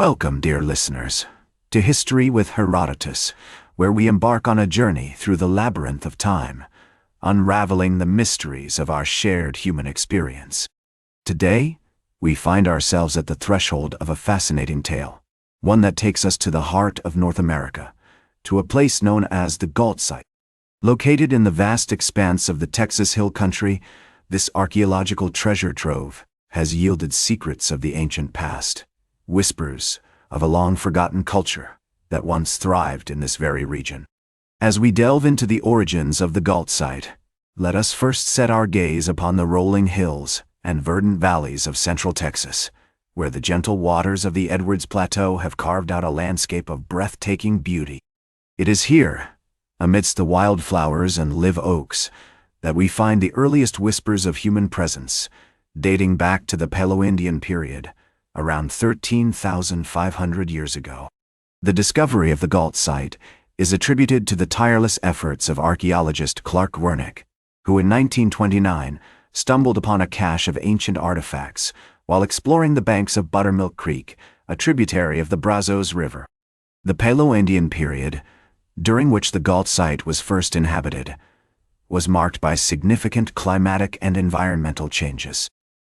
Welcome, dear listeners, to History with Herodotus, where we embark on a journey through the labyrinth of time, unraveling the mysteries of our shared human experience. Today, we find ourselves at the threshold of a fascinating tale, one that takes us to the heart of North America, to a place known as the Gault Site. Located in the vast expanse of the Texas Hill Country, this archaeological treasure trove has yielded secrets of the ancient past, whispers of a long-forgotten culture that once thrived in this very region. As we delve into the origins of the Gault Site, let us first set our gaze upon the rolling hills and verdant valleys of central Texas, where the gentle waters of the Edwards Plateau have carved out a landscape of breathtaking beauty. It is here, amidst the wildflowers and live oaks, that we find the earliest whispers of human presence, dating back to the Palo-Indian period, around 13,500 years ago. The discovery of the Gault Site is attributed to the tireless efforts of archaeologist Clark Wernick, who in 1929 stumbled upon a cache of ancient artifacts while exploring the banks of Buttermilk Creek, a tributary of the Brazos River. The Palo-Indian period, during which the Gault Site was first inhabited, was marked by significant climatic and environmental changes.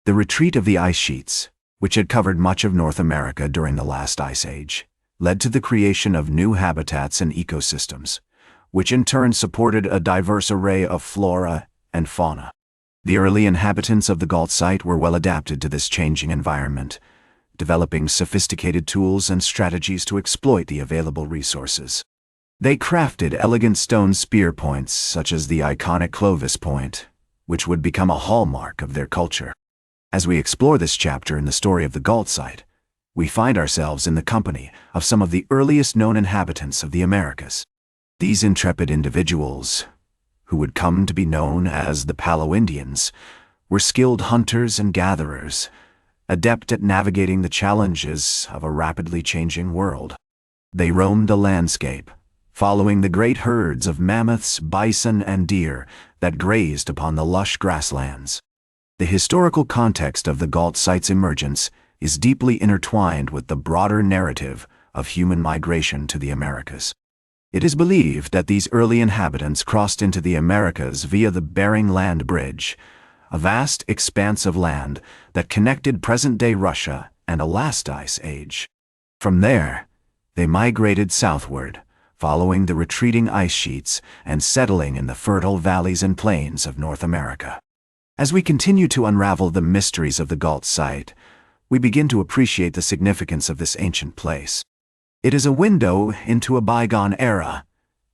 The retreat of the ice sheets, which had covered much of North America during the last ice age, led to the creation of new habitats and ecosystems, which in turn supported a diverse array of flora and fauna. The early inhabitants of the Gault Site were well adapted to this changing environment, developing sophisticated tools and strategies to exploit the available resources. They crafted elegant stone spear points such as the iconic Clovis point, which would become a hallmark of their culture. As we explore this chapter in the story of the Gault Site, we find ourselves in the company of some of the earliest known inhabitants of the Americas. These intrepid individuals, who would come to be known as the Palo-Indians, were skilled hunters and gatherers, adept at navigating the challenges of a rapidly changing world. They roamed the landscape, following the great herds of mammoths, bison, and deer that grazed upon the lush grasslands. The historical context of the Gault Site's emergence is deeply intertwined with the broader narrative of human migration to the Americas. It is believed that these early inhabitants crossed into the Americas via the Bering Land Bridge, a vast expanse of land that connected present-day Russia and a last ice age. From there, they migrated southward, following the retreating ice sheets and settling in the fertile valleys and plains of North America. As we continue to unravel the mysteries of the Gault Site, we begin to appreciate the significance of this ancient place. It is a window into a bygone era,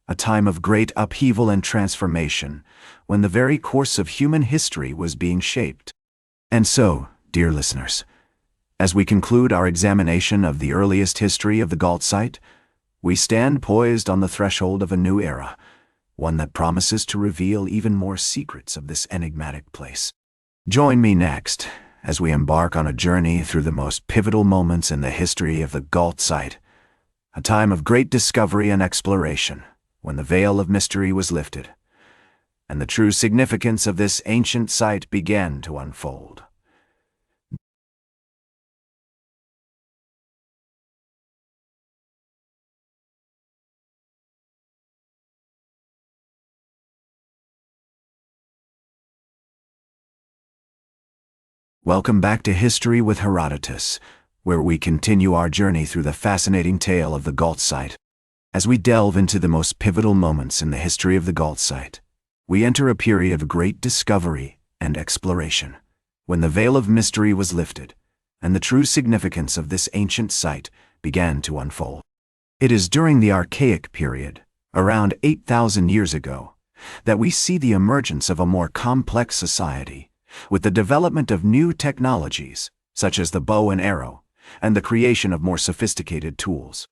a time of great upheaval and transformation, when the very course of human history was being shaped. And so, dear listeners, as we conclude our examination of the earliest history of the Gault Site, we stand poised on the threshold of a new era, one that promises to reveal even more secrets of this enigmatic place. Join me next as we embark on a journey through the most pivotal moments in the history of the Gault Site, a time of great discovery and exploration, when the veil of mystery was lifted, and the true significance of this ancient site began to unfold. Welcome back to History with Herodotus, where we continue our journey through the fascinating tale of the Gault Site. As we delve into the most pivotal moments in the history of the Gault Site, we enter a period of great discovery and exploration, when the veil of mystery was lifted, and the true significance of this ancient site began to unfold. It is during the Archaic period, around 8,000 years ago, that we see the emergence of a more complex society, with the development of new technologies, such as the bow and arrow, and the creation of more sophisticated tools.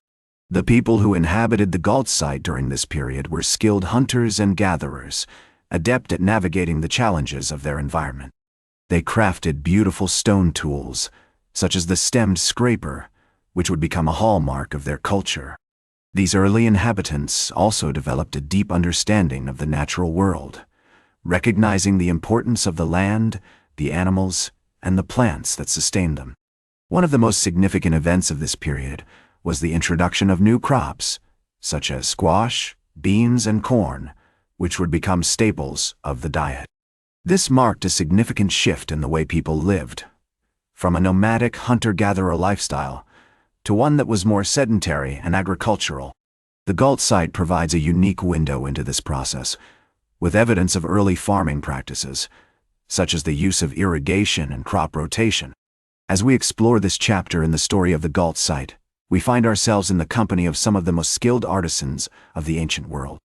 The people who inhabited the Gault Site during this period were skilled hunters and gatherers, adept at navigating the challenges of their environment. They crafted beautiful stone tools, such as the stemmed scraper, which would become a hallmark of their culture. These early inhabitants also developed a deep understanding of the natural world, recognizing the importance of the land, the animals, and the plants that sustained them. One of the most significant events of this period was the introduction of new crops, such as squash, beans, and corn, which would become staples of the diet. This marked a significant shift in the way people lived, from a nomadic hunter-gatherer lifestyle to one that was more sedentary and agricultural. The Gault Site provides a unique window into this process, with evidence of early farming practices, such as the use of irrigation and crop rotation. As we explore this chapter in the story of the Gault Site, we find ourselves in the company of some of the most skilled artisans of the ancient world.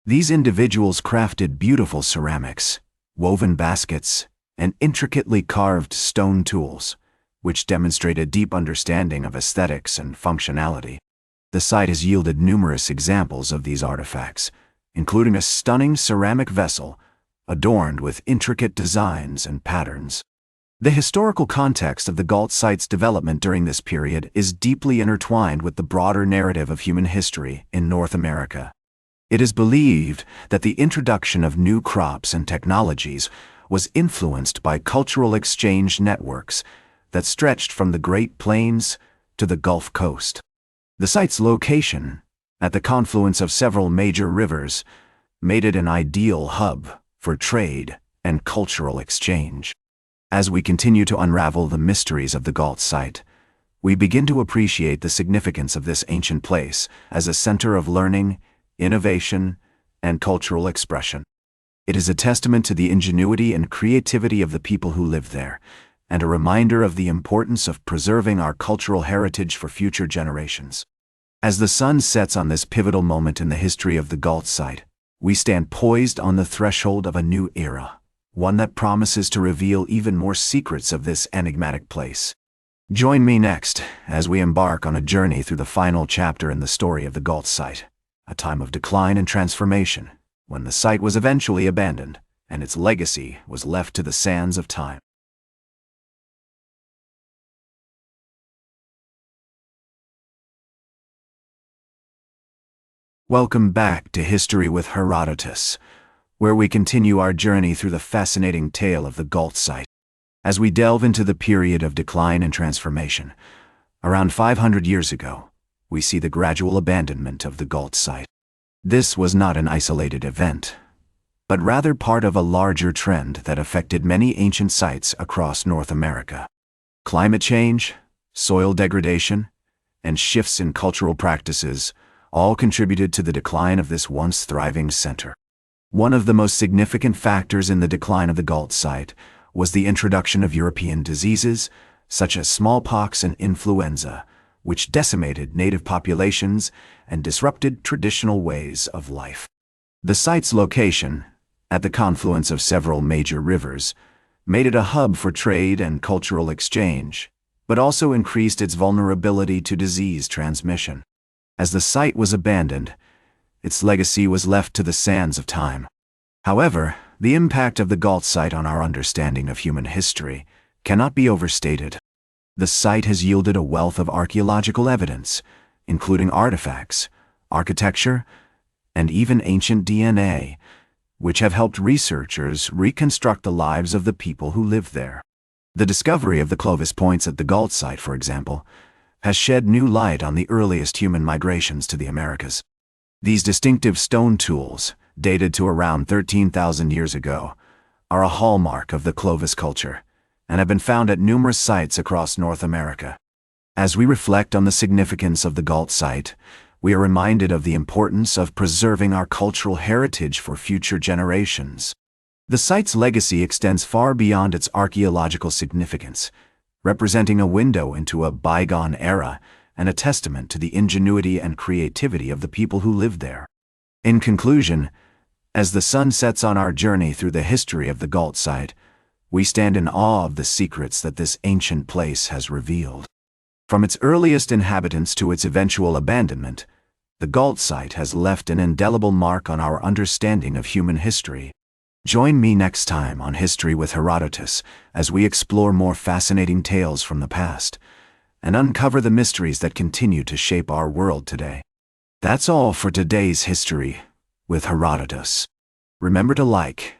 These individuals crafted beautiful ceramics, woven baskets, and intricately carved stone tools, which demonstrate a deep understanding of aesthetics and functionality. The site has yielded numerous examples of these artifacts, including a stunning ceramic vessel adorned with intricate designs and patterns. The historical context of the Gault Site's development during this period is deeply intertwined with the broader narrative of human history in North America. It is believed that the introduction of new crops and technologies was influenced by cultural exchange networks that stretched from the Great Plains to the Gulf Coast. The site's location, at the confluence of several major rivers, made it an ideal hub for trade and cultural exchange. As we continue to unravel the mysteries of the Gault Site, we begin to appreciate the significance of this ancient place as a center of learning, innovation, and cultural expression. It is a testament to the ingenuity and creativity of the people who lived there, and a reminder of the importance of preserving our cultural heritage for future generations. As the sun sets on this pivotal moment in the history of the Gault Site, we stand poised on the threshold of a new era, one that promises to reveal even more secrets of this enigmatic place. Join me next as we embark on a journey through the final chapter in the story of the Gault Site, a time of decline and transformation, when the site was eventually abandoned and its legacy was left to the sands of time. Welcome back to History with Herodotus, where we continue our journey through the fascinating tale of the Gault Site. As we delve into the period of decline and transformation, around 500 years ago, we see the gradual abandonment of the Gault Site. This was not an isolated event, but rather part of a larger trend that affected many ancient sites across North America. Climate change, soil degradation, and shifts in cultural practices all contributed to the decline of this once thriving center. One of the most significant factors in the decline of the Gault Site was the introduction of European diseases, such as smallpox and influenza, which decimated native populations and disrupted traditional ways of life. The site's location, at the confluence of several major rivers, made it a hub for trade and cultural exchange, but also increased its vulnerability to disease transmission. As the site was abandoned, its legacy was left to the sands of time. However, the impact of the Gault Site on our understanding of human history cannot be overstated. The site has yielded a wealth of archaeological evidence, including artifacts, architecture, and even ancient DNA, which have helped researchers reconstruct the lives of the people who lived there. The discovery of the Clovis points at the Gault Site, for example, has shed new light on the earliest human migrations to the Americas. These distinctive stone tools, dated to around 13,000 years ago, are a hallmark of the Clovis culture and have been found at numerous sites across North America. As we reflect on the significance of the Gault Site, we are reminded of the importance of preserving our cultural heritage for future generations. The site's legacy extends far beyond its archaeological significance, representing a window into a bygone era and a testament to the ingenuity and creativity of the people who lived there. In conclusion, as the sun sets on our journey through the history of the Gault Site, we stand in awe of the secrets that this ancient place has revealed. From its earliest inhabitants to its eventual abandonment, the Gault Site has left an indelible mark on our understanding of human history. Join me next time on History with Herodotus as we explore more fascinating tales from the past and uncover the mysteries that continue to shape our world today. That's all for today's History with Herodotus. Remember to like,